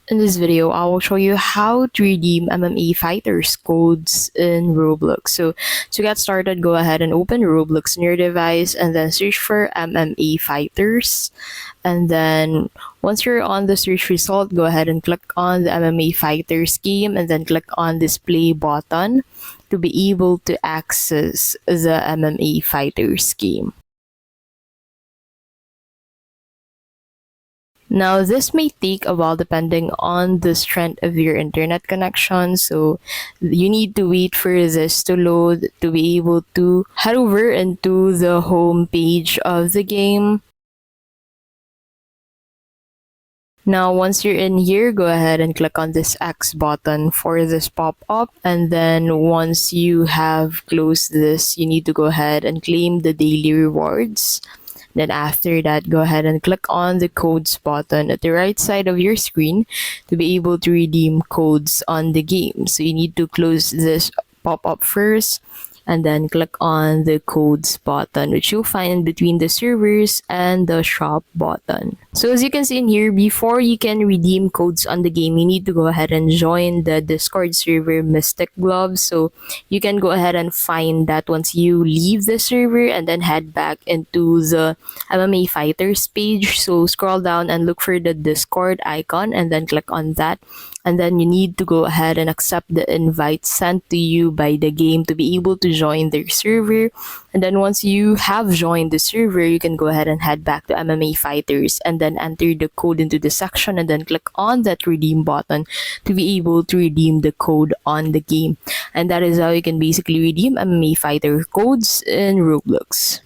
In this video, I will show you how to redeem MMA Fighters codes in Roblox. So to get started, go ahead and open Roblox on your device and then search for MMA Fighters. And then once you're on the search result, go ahead and click on the MMA Fighters game and then click on this play button to be able to access the MMA Fighters game. Now, this may take a while depending on the strength of your internet connection, so you need to wait for this to load to be able to head over into the home page of the game. Now, once you're in here, go ahead and click on this X button for this pop-up. And then once you have closed this, you need to go ahead and claim the daily rewards. Then after that, go ahead and click on the codes button at the right side of your screen to be able to redeem codes on the game. So you need to close this pop-up first and then click on the codes button, which you'll find between the servers and the shop button. So as you can see in here, before you can redeem codes on the game, you need to go ahead and join the Discord server Mystic Gloves. So you can go ahead and find that once you leave the server and then head back into the MMA Fighters page. So scroll down and look for the Discord icon and then click on that. And then you need to go ahead and accept the invite sent to you by the game to be able to join their server. And then once you have joined the server, you can go ahead and head back to MMA Fighters and then enter the code into the section and then click on that redeem button to be able to redeem the code on the game. And that is how you can basically redeem MMA Fighter codes in Roblox.